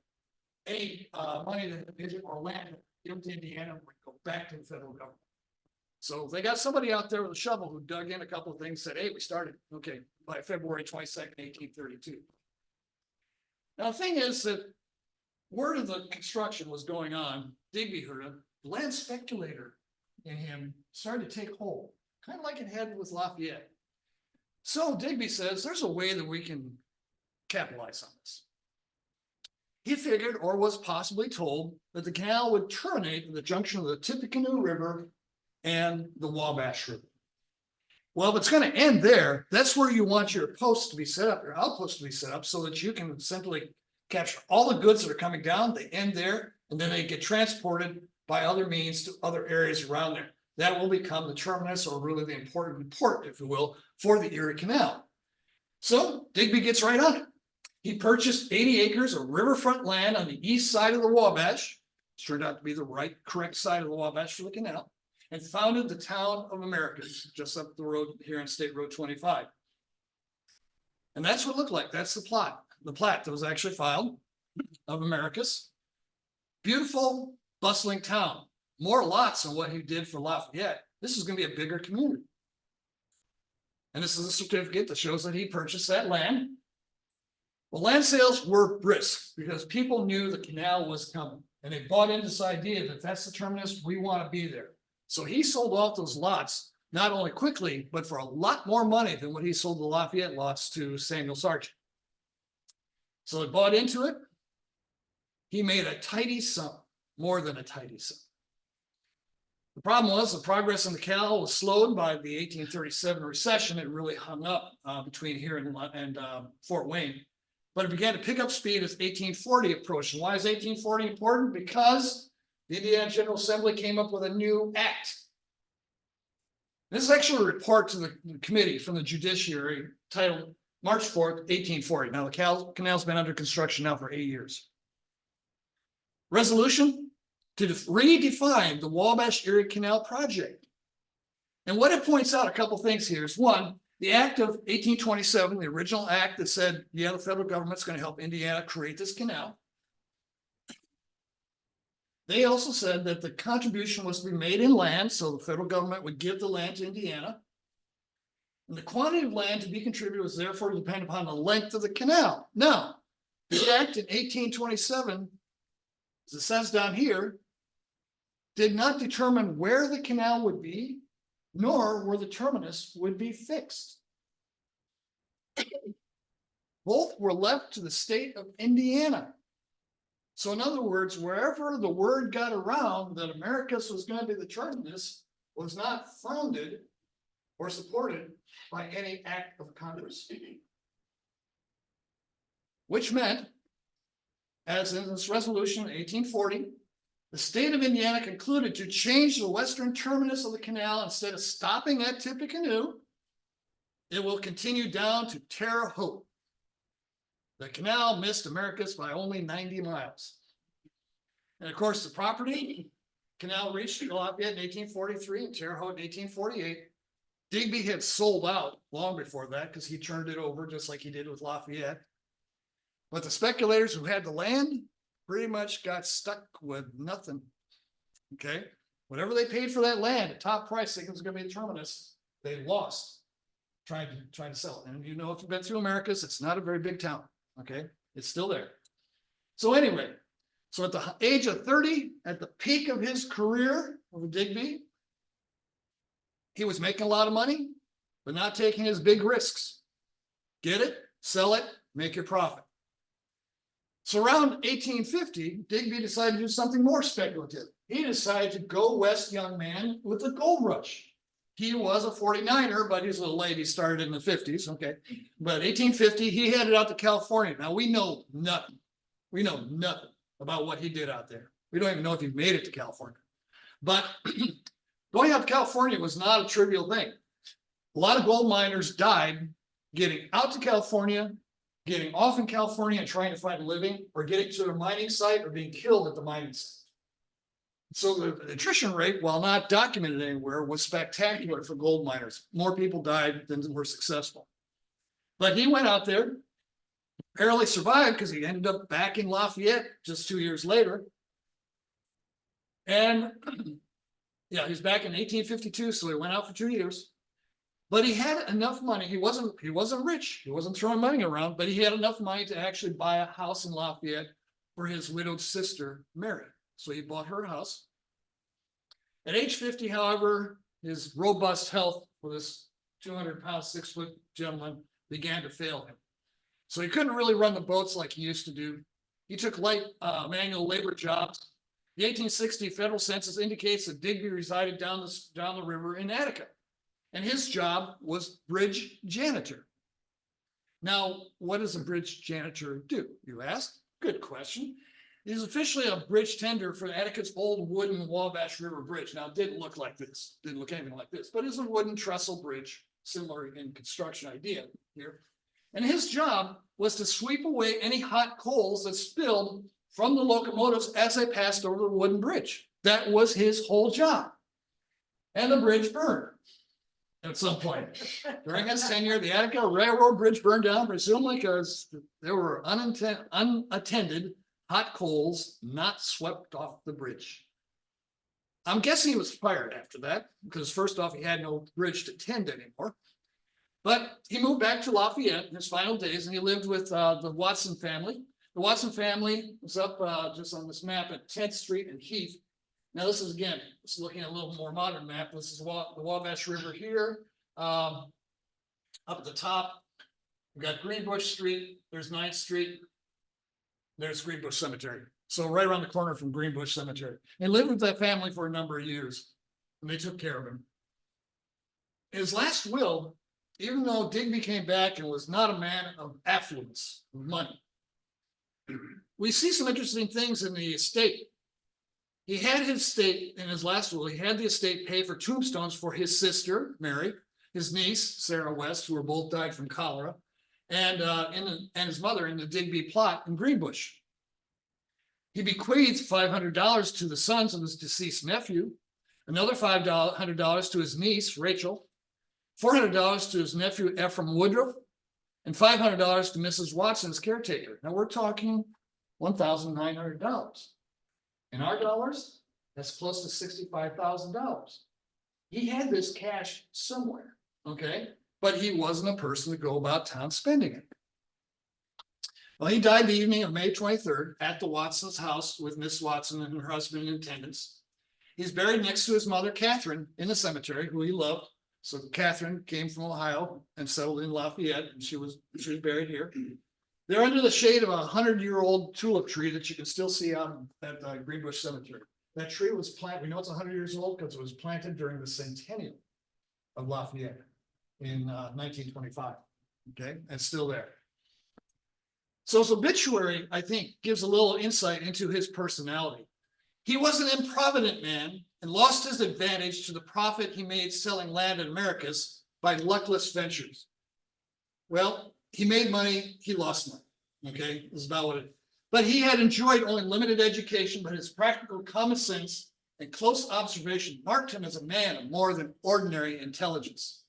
any money that or land given to Indiana would go back to the federal government. So they got somebody out there with a shovel who dug in a couple of things, said, hey, we started, okay, by February 22nd, 1832. Now, the thing is that word of the construction was going on. Digby heard it. The land speculator in him started to take hold, kind of like it had with Lafayette. So Digby says, there's a way that we can capitalize on this. He figured, or was possibly told, that the canal would terminate at the junction of the Tippecanoe River and the Wabash River. Well, if it's going to end there, that's where you want your posts to be set up, your outposts to be set up, so that you can simply capture all the goods that are coming down, they end there, and then they get transported by other means to other areas around there. That will become the terminus, or really the important port, if you will, for the Erie Canal. So Digby gets right on it. He purchased 80 acres of riverfront land on the east side of the Wabash. It turned out to be the correct side of the Wabash for the canal, and founded the town of Americus just up the road here on State Road 25. And that's what it looked like. That's the plot that was actually filed of Americus. Beautiful, bustling town. More lots than what he did for Lafayette. This is going to be a bigger community. And this is a certificate that shows that he purchased that land. Well, land sales were brisk because people knew the canal was coming, and they bought into this idea that that's the terminus, we want to be there. So he sold off those lots, not only quickly, but for a lot more money than what he sold the Lafayette lots to Samuel Sargent. So they bought into it. He made a tidy sum, more than a tidy sum. The problem was the progress on the canal was slowed by the 1837 recession. It really hung up between here and Fort Wayne. But it began to pick up speed as 1840 approached. And why is 1840 important? Because the Indiana General Assembly came up with a new act. This is actually a report to the committee from the judiciary titled March 4th, 1840. Now the canal's been under construction now for 8 years. Resolution to redefine the Wabash Erie Canal project. And what it points out, a couple things here is, one, the Act of 1827, the original act that said, yeah, the federal government's going to help Indiana create this canal. They also said that the contribution was to be made in land, so the federal government would give the land to Indiana. And the quantity of land to be contributed was therefore dependent upon the length of the canal. Now, the act in 1827, as it says down here, did not determine where the canal would be, nor where the terminus would be fixed. Both were left to the state of Indiana. So in other words, wherever the word got around that Americus was going to be the terminus was not founded or supported by any act of Congress. Which meant, as in this resolution in 1840, the state of Indiana concluded to change the western terminus of the canal. Instead of stopping at Tippecanoe, it will continue down to Terre Haute. The canal missed Americus by only 90 miles. And of course, the property canal reached Lafayette in 1843 and Terre Haute in 1848. Digby had sold out long before that because he turned it over just like he did with Lafayette. But the speculators who had the land pretty much got stuck with nothing. Okay, whatever they paid for that land, at top price, thinking it was going to be the terminus, they lost trying to sell it. And you know, if you've been through Americus, it's not a very big town. Okay, it's still there. So anyway, so at the age of 30, at the peak of his career of Digby, he was making a lot of money, but not taking his big risks. Get it, sell it, make your profit. So around 1850, Digby decided to do something more speculative. He decided to go west, young man, with the gold rush. He was a 49er, but he's a little late. He started in the 50s, okay. But 1850, he headed out to California. Now we know nothing. We know nothing about what he did out there. We don't even know if he made it to California. But going out to California was not a trivial thing. A lot of gold miners died getting out to California, getting off in California and trying to find a living, or getting to their mining site or being killed at the mining site. So the attrition rate, while not documented anywhere, was spectacular for gold miners. More people died than were successful. But he went out there, barely survived because he ended up back in Lafayette just 2 years later. And yeah, he was back in 1852, so he went out for 2 years. But he had enough money. He wasn't rich. He wasn't throwing money around, but he had enough money to actually buy a house in Lafayette for his widowed sister, Mary. So he bought her house. At age 50, however, his robust health for this 200-pound, 6-foot gentleman began to fail him. So he couldn't really run the boats like he used to do. He took light manual labor jobs. The 1860 federal census indicates that Digby resided down the river in Attica, and his job was bridge janitor. Now, what does a bridge janitor do, you ask? Good question. He's officially a bridge tender for Attica's old wooden Wabash River Bridge. Now, it didn't look like this, didn't look anything like this, but it's a wooden trestle bridge, similar in construction idea here. And his job was to sweep away any hot coals that spilled from the locomotives as they passed over the wooden bridge. That was his whole job. And the bridge burned at some point. During his tenure, the Attica Railroad Bridge burned down, presumably because there were unattended hot coals not swept off the bridge. I'm guessing he was fired after that, because first off, he had no bridge to tend anymore. But he moved back to Lafayette in his final days, and he lived with the Watson family. The Watson family was up just on this map at 10th Street and Heath. Now this is, again, this is looking at a little more modern map. This is the Wabash River here. Up at the top, we've got Greenbush Street, there's 9th Street, there's Greenbush Cemetery. So right around the corner from Greenbush Cemetery. And lived with that family for a number of years, and they took care of him. His last will, even though Digby came back and was not a man of affluence, of money, we see some interesting things in the estate. He had his estate in his last will. He had the estate pay for tombstones for his sister, Mary, his niece, Sarah West, who were both died from cholera, and his mother in the Digby plot in Greenbush. He bequeathed $500 to the sons of his deceased nephew, another $500 to his niece, Rachel, $400 to his nephew, Ephraim Woodruff, and $500 to Mrs. Watson's caretaker. Now we're talking $1,900. In our dollars, that's close to $65,000. He had this cash somewhere, okay? But he wasn't a person to go about town spending it. Well, he died the evening of May 23rd at the Watson's house with Miss Watson and her husband in attendance. He's buried next to his mother, Catherine, in the cemetery, who he loved. So Catherine came from Ohio and settled in Lafayette, and she was buried here. They're under the shade of a 100-year-old tulip tree that you can still see out at Greenbush Cemetery. That tree was planted, we know it's 100 years old because it was planted during the centennial of Lafayette in 1925. Okay, and it's still there. So his obituary, I think, gives a little insight into his personality. He was an improvident man and lost his advantage to the profit he made selling land in Americas by luckless ventures. Well, he made money, he lost money. Okay, this is about what it is. But he had enjoyed only limited education, but his practical common sense and close observation marked him as a man of more than ordinary intelligence.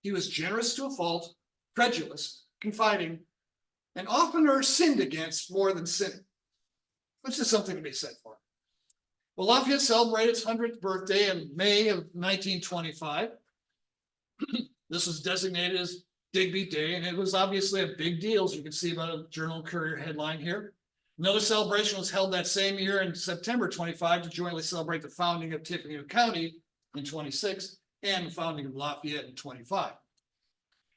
He was generous to a fault, credulous, confiding, and oftener sinned against more than sinning, which is something to be said for. Well, Lafayette celebrated its 100th birthday in May of 1925. This was designated as Digby Day, and it was obviously a big deal, as you can see by the Journal Courier headline here. Another celebration was held that same year in September 25 to jointly celebrate the founding of Tippecanoe County in 26 and the founding of Lafayette in 25.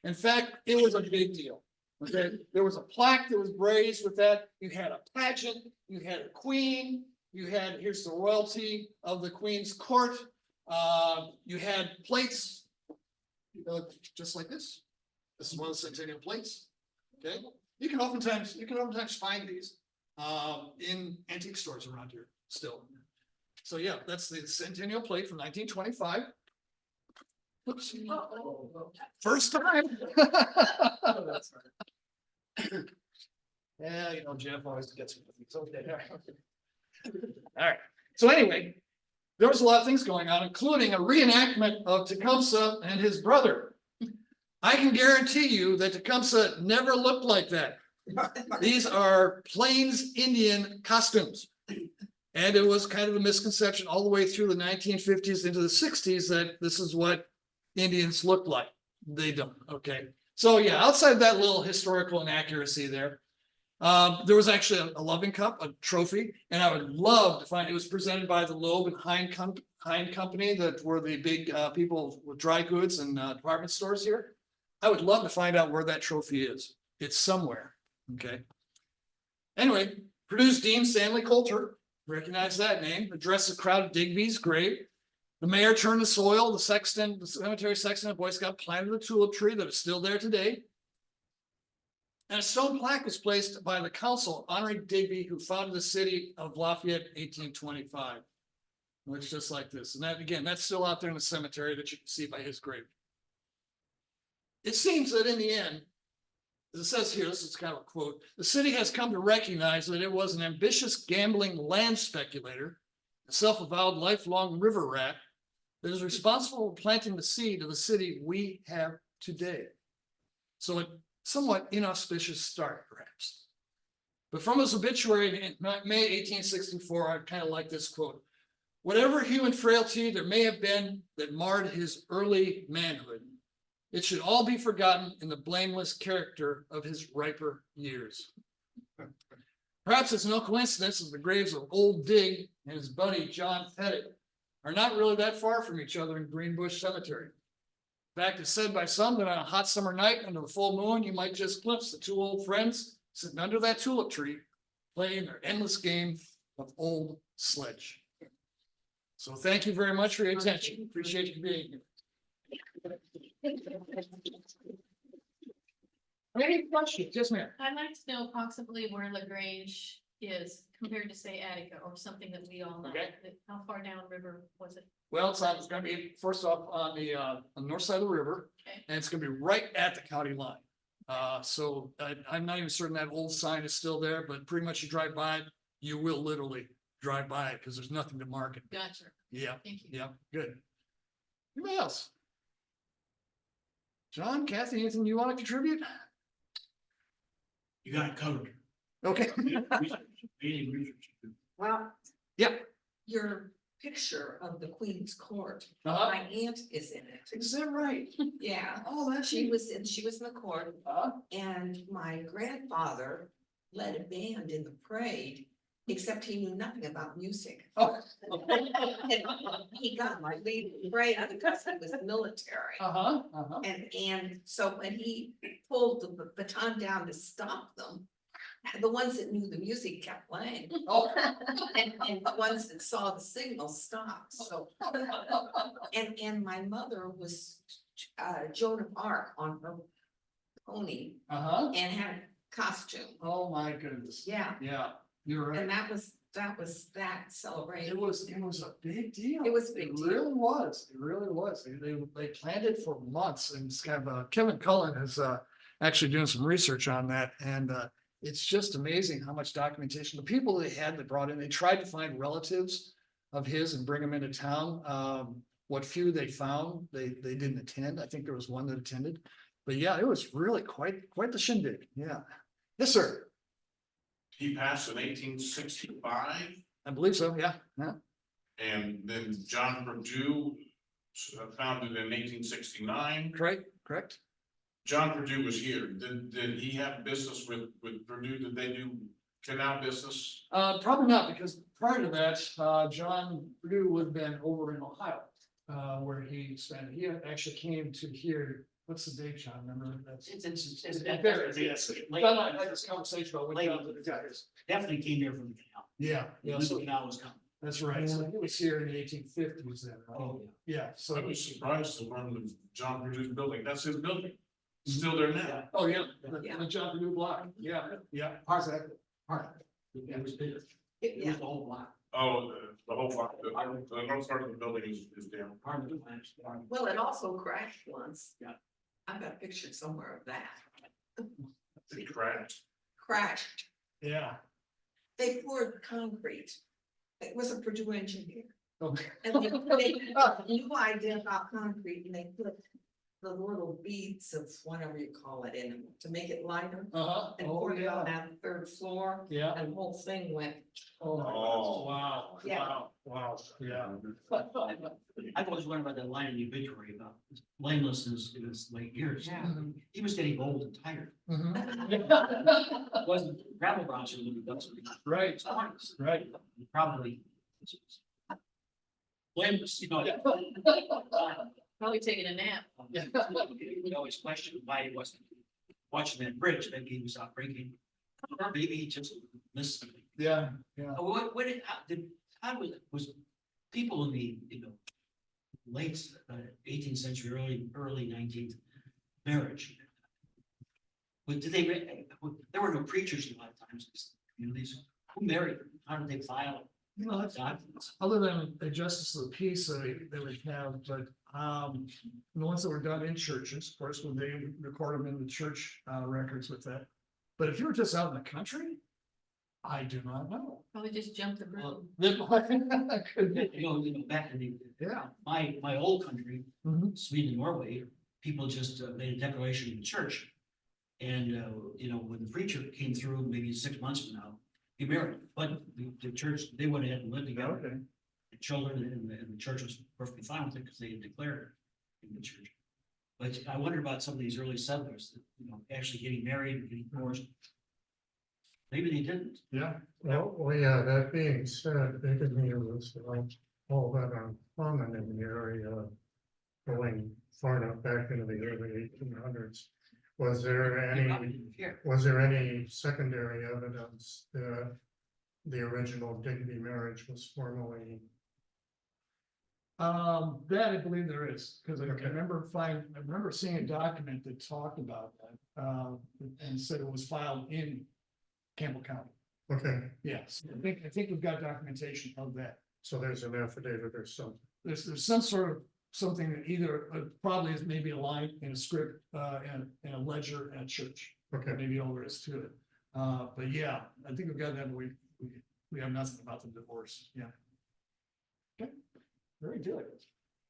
In fact, it was a big deal. Okay, there was a plaque that was raised with that. You had a pageant, you had a queen, you had, here's the royalty of the Queen's court. You had plates, just like this. This is one of the centennial plates. Okay, you can oftentimes find these in antique stores around here still. So yeah, that's the centennial plate from 1925. Oops. First time. Oh, that's right. Yeah, you know, Jeff always gets me with these. Okay. All right. So anyway, there was a lot of things going on, including a reenactment of Tecumseh and his brother. I can guarantee you that Tecumseh never looked like that. These are Plains Indian costumes. And it was kind of a misconception all the way through the 1950s into the 60s that this is what Indians look like. They don't. Okay. So yeah, outside of that little historical inaccuracy there, there was actually a loving cup, a trophy, and I would love to find, it was presented by the Loeb and Hine Company that were the big people with dry goods and department stores here. I would love to find out where that trophy is. It's somewhere. Okay. Anyway, produced Dean Stanley Coulter, recognize that name, addressed the crowd at Digby's grave. The mayor turned the soil, the sexton, the cemetery sexton and Boy Scout planted the tulip tree that is still there today. And a stone plaque was placed by the council honoring Digby, who founded the city of Lafayette in 1825. It looks just like this. And that, again, that's still out there in the cemetery that you can see by his grave. It seems that in the end, as it says here, this is kind of a quote, the city has come to recognize that it was an ambitious gambling land speculator, a self-avowed lifelong river rat, that is responsible for planting the seed of the city we have today. So a somewhat inauspicious start, perhaps. But from his obituary in May 1864, I kind of like this quote. Whatever human frailty there may have been that marred his early manhood, it should all be forgotten in the blameless character of his riper years. Perhaps it's no coincidence that the graves of Old Dig and his buddy John Pettit are not really that far from each other in Greenbush Cemetery. In fact, it's said by some that on a hot summer night under the full moon, you might just glimpse the two old friends sitting under that tulip tree, playing their endless game of old sledge. So thank you very much for your attention. Appreciate you being here. Any questions? Yes, ma'am. I'd like to know approximately where LaGrange is compared to, say, Attica or something that we all know. Okay. How far downriver was it? Well, it's going to be first off on the north side of the river, Okay. and it's going to be right at the county line. So I'm not even certain that old sign is still there, but pretty much you drive by it, you will literally drive by it because there's nothing to mark it. Gotcha. Yeah, Thank you. yeah, good. Anybody else? John, Kathy, anything you want to contribute? You got it covered. Okay. Any research to do. Well, Yeah. Your picture of the Queen's Court, Uh-huh. my aunt is in it. Is that right? Yeah, Oh, that's. she was in the court, Uh, and my grandfather led a band in the parade, except he knew nothing about music. oh. And he got my lead in the parade because he was military. Uh-huh, uh-huh. And so when he pulled the baton down to stop them, the ones that knew the music kept playing, Oh. and the ones that saw the signal stopped, so. And my mother was Joan of Arc on her pony Uh-huh. and had a costume, Oh, my goodness. yeah, Yeah, you're right. and that was that celebration. It was a big deal. It was a big It deal. really was. It really was. They planned it for months, and it's kind of, Kevin Cullen is, actually doing some research on that, and, it's just amazing how much documentation, the people they had that brought in, they tried to find relatives of his and bring them into town. What few they found, they didn't attend. I think there was one that attended, but yeah, it was really quite the shindig. Yeah. Yes, sir. He passed in 1865, I believe so. Yeah, yeah. and then John Purdue founded in 1869. Correct. John Purdue was here. Did he have business with Purdue? Did they do canal business? Probably not, because prior to that, John Purdue would have been over in Ohio, where he spent, he actually came to here. What's the date, John? Remember? It's Yes. late- I had this conversation about when late- John Purdue got his. Definitely came here from the canal. Yeah, The yeah, new so canal was coming. that's right. So he was here in the 1850s then, right? Oh, Yeah, so. I was surprised to learn that John Purdue's building, that's his building. It's still there now. Oh, yeah, Yeah. the John Purdue block. Yeah, yeah. Exactly. Part. It was bigger. It was the whole block. Oh, the whole block, the north part of the building is down. Part of the plant. part of- Well, it also crashed once. Yeah. I've got a picture somewhere of that, It crashed. crashed. Yeah. They poured concrete. It was a Purdue engineer. Okay. And they knew I did about concrete, and they put the little beads of whatever you call it in to make it lighter. Uh-huh. And Oh, poured it on yeah. that third floor, Yeah. and the whole thing went. Oh, my Oh. gosh. Wow. Yeah. Wow. Yeah. I've always learned about that line in the obituary about blamelessness in his late years. Yeah. He was getting old and tired. Mhm. It wasn't gravel bouncer when he done something. Right, It's honest. right. He probably. Blameless, you know. Probably taking a nap. Yeah. We always question why he wasn't watching that bridge, maybe he was out drinking. Or maybe he just missed something. Yeah, yeah. What did, how was people in the, late 18th century, early 19th marriage? But did there were no preachers a lot of times in these communities. Who married them? How did they file You know, that's- documents? other than a justice of the peace they would have, but the ones that were done in churches, of course, when they record them in the church records with that. But if you were just out in the country, I do not know. Probably just jump the broom. Could be. Back in the, Yeah. my old country, Mhm. Sweden, Norway, people just made a declaration in the church. And, when the preacher came through, maybe 6 months from now, he married, but the church, they went ahead and lived together. Okay. The children and the church was perfectly fine with it because they had declared it in the church. But I wonder about some of these early settlers, that, actually getting married and getting divorced. Maybe they didn't. Yeah. Well, yeah, that being said, bigamy was all that uncommon in the area going far enough back into the early 1800s. Was there They probably any, didn't care. was there any secondary evidence that the original Digby marriage was formally? That I believe there is, because I Okay. remember seeing a document that talked about that, and said it was filed in Campbell County. Okay, Yes, I think we've got documentation of that. so there's an affidavit or something. There's some sort of something that either probably is maybe a line in a script, and a ledger at church. Okay, Maybe all there is to it. But yeah, I think we've got that, but we have nothing about the divorce, yeah. Okay, very good.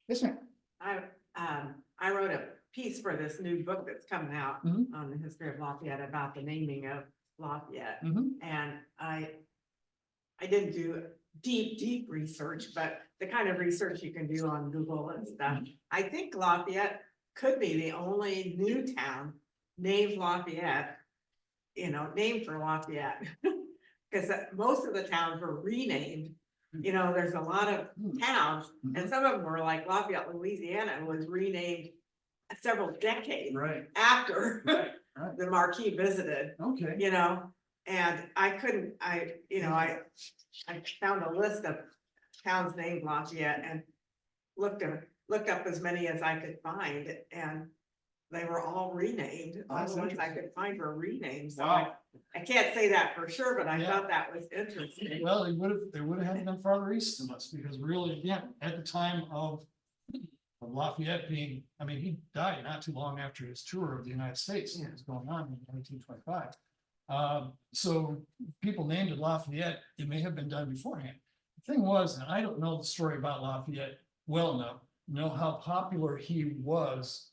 Yes, ma'am. I wrote a piece for this new book that's coming out Mhm. on the history of Lafayette about the naming of Lafayette. Mhm. And I didn't do deep research, but the kind of research you can do on Google and stuff. I think Lafayette could be the only new town named Lafayette, named for Lafayette. Cause most of the towns were renamed, there's a lot of towns, and some of them were like Lafayette, Louisiana was renamed several decades Right, after right, the Marquis visited, okay. and I couldn't, I found a list of towns named Lafayette and looked up as many as I could find, and they were all renamed. All That's the ones I interesting. could find were renamed, so Wow. I can't say that for sure, but I Yeah. thought that was interesting. Well, they would have had to been farther east than us, because really, again, at the time of Lafayette being, I mean, he died not too long after his tour of the United States that was going on in 1925. So people named it Lafayette, it may have been done beforehand. The thing was, and I don't know the story about Lafayette well enough, know how popular he was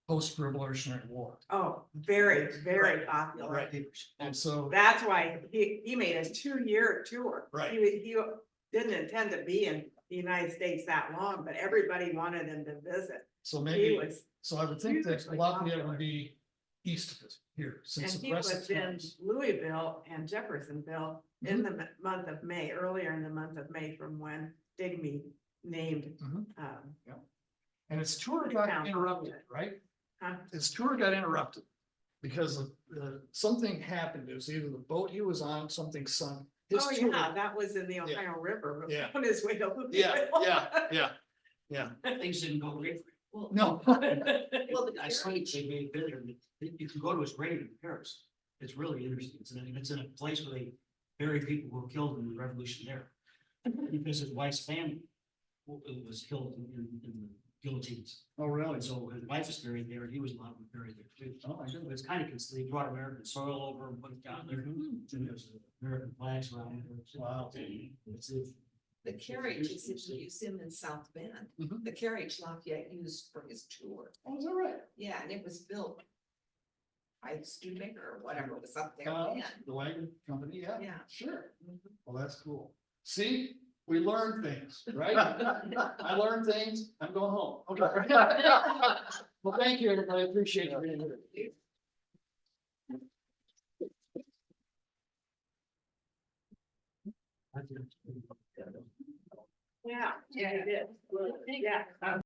post-Revolutionary War. Oh, very popular. Right. And so, That's why he made a 2-year tour. Right. He didn't intend to be in the United States that long, but everybody wanted him to visit. so He maybe, was, so I would think that hugely Lafayette popular. would be east of it here, since and the he rest was of in towns. Louisville and Jeffersonville in the month of May, earlier in the month of May from when Digby named. Mhm. um, And his tour It's got down interrupted, Lafayette. right? Huh? His tour got interrupted because of, something happened. It was either the boat he was on, something sunk. His Oh, tour- yeah, that was in the Ohio River, but Yeah. on his way to. Yeah. Things didn't go great. Well, No. well, the I saw carriage, they made there, if you go to his grave in Paris, it's really interesting. It's in a place where they bury people who were killed in the revolution there. Because his wife's family was killed in the guillotines. Oh, really? And so his wife is buried there, and he was allowed to be buried there too. Oh, I didn't. It's kind of, they brought American soil over and put it down there, and there's American flags around there. Wow. It's, the carriage is in the museum in South Bend. Mhm. The carriage Lafayette used for his tour. Oh, is that right? Yeah, and it was built by Studebaker or whatever was up there Uh, then. The wagon company, yeah. Yeah. Sure. Well, that's cool. See, we learn things, right? I learn things, I'm going home. Okay. Well, thank you, everybody. I appreciate you being here. Yeah, yeah, it is. Yeah.